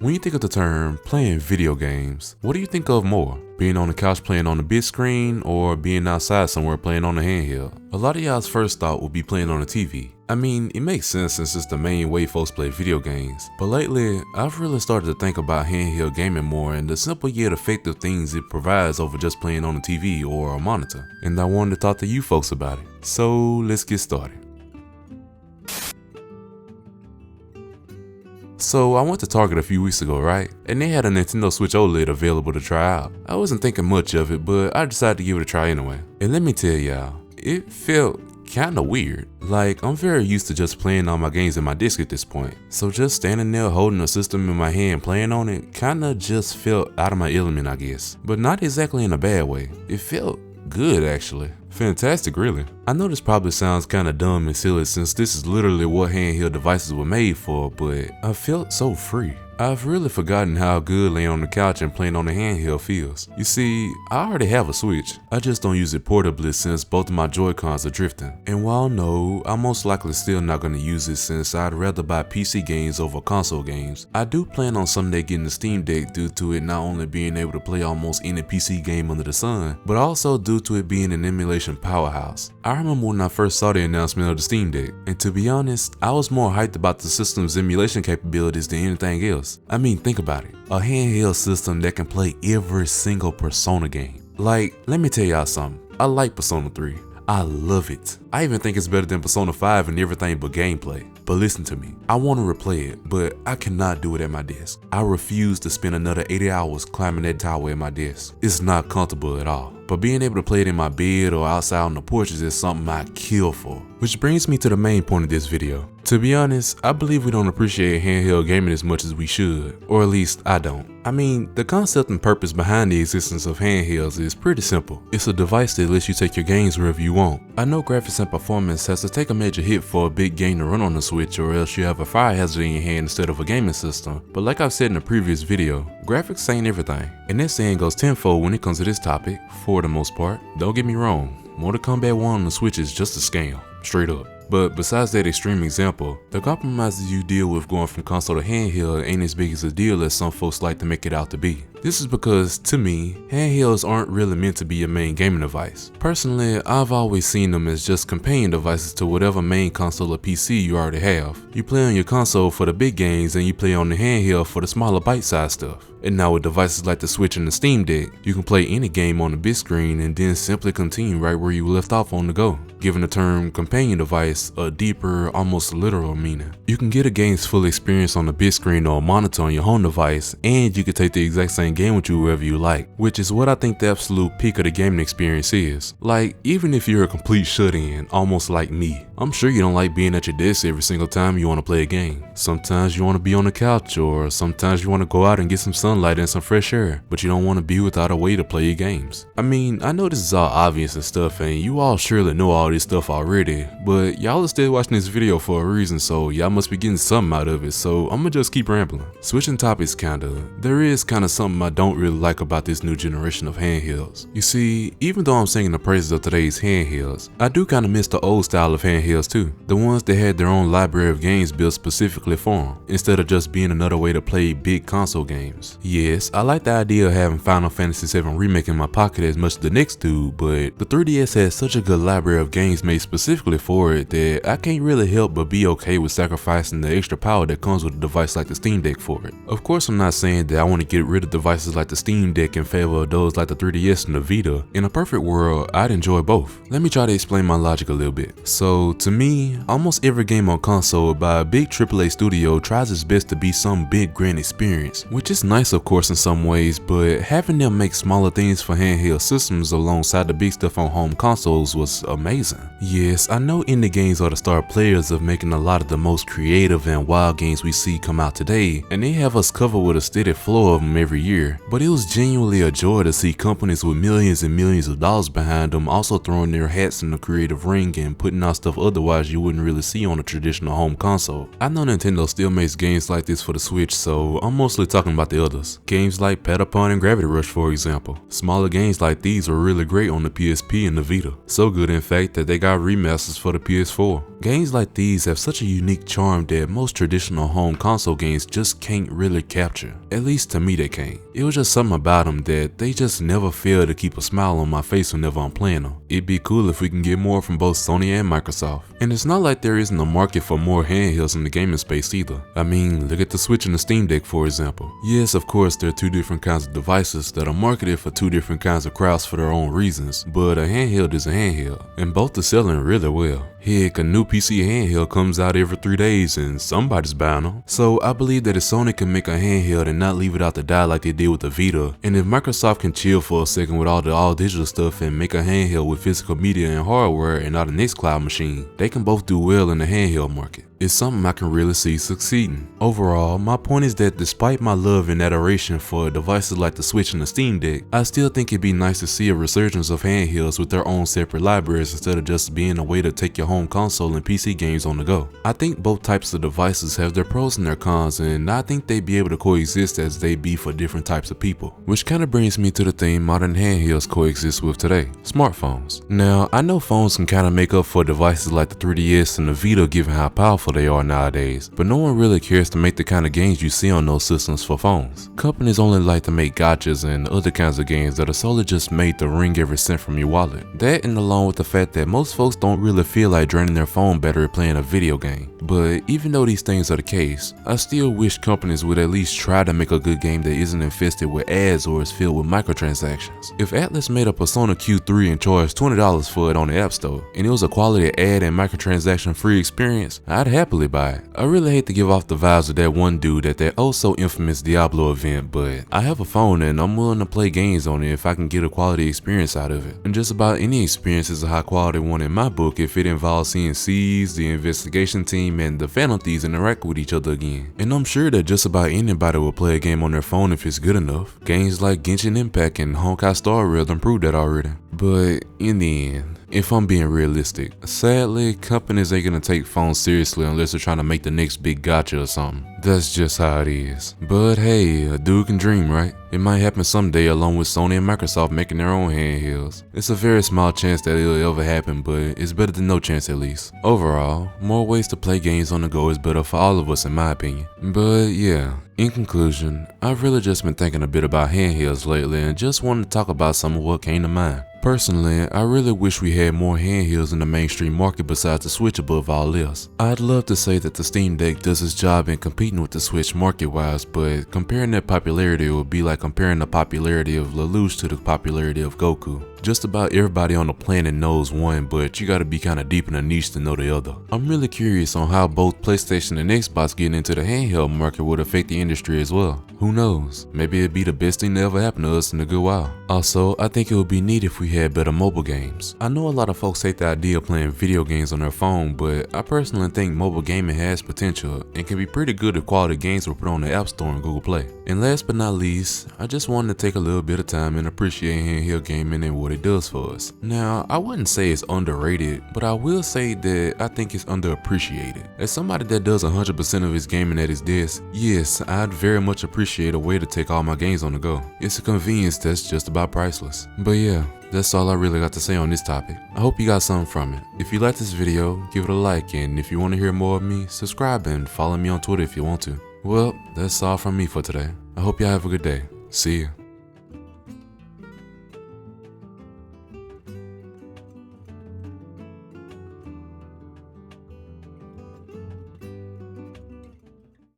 When you think of the term playing video games, what do you think of more? Being on the couch playing on the big screen or being outside somewhere playing on the handheld? A lot of y'all's first thought would be playing on the TV. I mean, it makes sense since it's the main way folks play video games, but lately, I've really started to think about handheld gaming more and the simple yet effective things it provides over just playing on the TV or a monitor. And I wanted to talk to you folks about it. So let's get started. So I went to Target a few weeks ago, right? And they had a Nintendo Switch OLED available to try out. I wasn't thinking much of it, but I decided to give it a try anyway. And let me tell y'all, it felt kinda weird. Like, I'm very used to just playing all my games in my disc at this point. So just standing there holding a system in my hand playing on it kinda just felt out of my element, I guess. But not exactly in a bad way. It felt good actually. Fantastic really. I know this probably sounds kinda dumb and silly since this is literally what handheld devices were made for, but I felt so free. I've really forgotten how good laying on the couch and playing on the handheld feels. You see, I already have a Switch. I just don't use it portably since both of my Joy-Cons are drifting. And while no, I'm most likely still not going to use it since I'd rather buy PC games over console games, I do plan on someday getting the Steam Deck due to it not only being able to play almost any PC game under the sun, but also due to it being an emulation powerhouse. I remember when I first saw the announcement of the Steam Deck, and to be honest, I was more hyped about the system's emulation capabilities than anything else. I mean, think about it. A handheld system that can play every single Persona game. Like, let me tell y'all something. I like Persona 3. I love it. I even think it's better than Persona 5 and everything but gameplay. But listen to me, I want to replay it, but I cannot do it at my desk. I refuse to spend another 80 hours climbing that tower at my desk. It's not comfortable at all. But being able to play it in my bed or outside on the porches is something I kill for. Which brings me to the main point of this video. To be honest, I believe we don't appreciate handheld gaming as much as we should, or at least I don't. I mean, the concept and purpose behind the existence of handhelds is pretty simple. It's a device that lets you take your games wherever you want. I know graphics and performance has to take a major hit for a big game to run on the Switch, or else you have a fire hazard in your hand instead of a gaming system. But like I've said in a previous video, graphics ain't everything. And that saying goes tenfold when it comes to this topic, for the most part. Don't get me wrong, Mortal Kombat 1 on the Switch is just a scam, straight up. But besides that extreme example, the compromises you deal with going from console to handheld ain't as big as a deal as some folks like to make it out to be. This is because, to me, handhelds aren't really meant to be your main gaming device. Personally, I've always seen them as just companion devices to whatever main console or PC you already have. You play on your console for the big games and you play on the handheld for the smaller bite-sized stuff. And now with devices like the Switch and the Steam Deck, you can play any game on the big screen and then simply continue right where you left off on the go, giving the term companion device a deeper, almost literal meaning. You can get a game's full experience on the big screen or a monitor on your home device, and you can take the exact same game with you wherever you like, which is what I think the absolute peak of the gaming experience is. Like, even if you're a complete shut-in, almost like me, I'm sure you don't like being at your desk every single time you want to play a game. Sometimes you want to be on the couch, or sometimes you want to go out and get some sunlight and some fresh air, but you don't want to be without a way to play your games. I mean, I know this is all obvious and stuff, and you all surely know all this stuff already, but y'all are still watching this video for a reason, so y'all must be getting something out of it, so I'm gonna just keep rambling. Switching topics kinda, there is kinda something I don't really like about this new generation of handhelds. You see, even though I'm singing the praises of today's handhelds, I do kinda miss the old style of handhelds too. The ones that had their own library of games built specifically for them, instead of just being another way to play big console games. Yes, I like the idea of having Final Fantasy VII Remake in my pocket as much as the next do, but the 3DS has such a good library of games made specifically for it that I can't really help but be okay with sacrificing the extra power that comes with a device like the Steam Deck for it. Of course, I'm not saying that I want to get rid of devices like the Steam Deck in favor of those like the 3DS and the Vita. In a perfect world, I'd enjoy both. Let me try to explain my logic a little bit. So, to me, almost every game on console by a big AAA studio tries its best to be some big grand experience, which is nice of course in some ways, but having them make smaller things for handheld systems alongside the big stuff on home consoles was amazing. Yes, I know indie games are the star players of making a lot of the most creative and wild games we see come out today, and they have us covered with a steady flow of them every year. career, but it was genuinely a joy to see companies with millions and millions of dollars behind them also throwing their hats in the creative ring and putting out stuff otherwise you wouldn't really see on a traditional home console. I know Nintendo still makes games like this for the Switch, so I'm mostly talking about the others. Games like Patapon and Gravity Rush, for example. Smaller games like these were really great on the PSP and the Vita. So good in fact that they got remasters for the PS4. Games like these have such a unique charm that most traditional home console games just can't really capture. At least to me they can't. It was just something about them that they just never fail to keep a smile on my face whenever I'm playing them. It'd be cool if we can get more from both Sony and Microsoft. And it's not like there isn't a market for more handhelds in the gaming space either. I mean, look at the Switch and the Steam Deck for example. Yes, of course there are two different kinds of devices that are marketed for two different kinds of crowds for their own reasons, but a handheld is a handheld, and both are selling really well. Heck, a new PC handheld comes out every 3 days and somebody's buying them. So I believe that if Sony can make a handheld and not leave it out to die like they did with the Vita, and if Microsoft can chill for a second with all the all-digital stuff and make a handheld with physical media and hardware and not a next cloud machine, they can both do well in the handheld market. It's something I can really see succeeding. Overall, my point is that despite my love and adoration for devices like the Switch and the Steam Deck, I still think it'd be nice to see a resurgence of handhelds with their own separate libraries instead of just being a way to take your home console and PC games on the go. I think both types of devices have their pros and their cons, and I think they'd be able to coexist as they be for different types of people. Which kind of brings me to the theme modern handhelds coexist with today, smartphones. Now, I know phones can kind of make up for devices like the 3DS and the Vita given how powerful they are nowadays, but no one really cares to make the kind of games you see on those systems for phones. Companies only like to make gotchas and other kinds of games that are solely just made to wring every cent from your wallet. That, and along with the fact that most folks don't really feel like draining their phone battery playing a video game. But even though these things are the case, I still wish companies would at least try to make a good game that isn't infested with ads or is filled with microtransactions. If Atlas made a Persona Q3 and charged $20 for it on the App Store, and it was a quality ad and microtransaction free experience, I'd happily buy it. I really hate to give off the vibes of that one dude at that oh so infamous Diablo event, but I have a phone and I'm willing to play games on it if I can get a quality experience out of it. And just about any experience is a high quality one in my book if it involves seeing C's, the investigation team, and the Phantom Thieves interact with each other again. And I'm sure that just about anybody will play a game on their phone if it's good enough. Games like Genshin Impact and Honkai Star Rail proved that already. But in the end, if I'm being realistic, sadly, companies ain't gonna take phones seriously unless they're trying to make the next big gotcha or something. That's just how it is. But hey, a dude can dream, right? It might happen someday along with Sony and Microsoft making their own handhelds. It's a very small chance that it'll ever happen, but it's better than no chance at least. Overall, more ways to play games on the go is better for all of us in my opinion. But yeah, in conclusion, I've really just been thinking a bit about handhelds lately and just wanted to talk about some of what came to mind. Personally, I really wish we had more handhelds in the mainstream market besides the Switch above all else. I'd love to say that the Steam Deck does its job in competing with the Switch market-wise, but comparing that popularity would be like comparing the popularity of Lelouch to the popularity of Goku. Just about everybody on the planet knows one, but you gotta be kinda deep in a niche to know the other. I'm really curious on how both PlayStation and Xbox getting into the handheld market would affect the industry as well. Who knows? Maybe it'd be the best thing that ever happened to us in a good while. Also, I think it would be neat if we had better mobile games. I know a lot of folks hate the idea of playing video games on their phone, but I personally think mobile gaming has potential and can be pretty good if quality games were put on the App Store and Google Play. And last but not least, I just wanted to take a little bit of time and appreciate handheld gaming and what it does for us. Now, I wouldn't say it's underrated, but I will say that I think it's underappreciated. As somebody that does 100% of his gaming at his desk, yes, I'd very much appreciate a way to take all my games on the go. It's a convenience that's just about priceless. But yeah, that's all I really got to say on this topic. I hope you got something from it. If you like this video, give it a like, and if you want to hear more of me, subscribe and follow me on Twitter if you want to. Well, that's all from me for today. I hope y'all have a good day. See ya.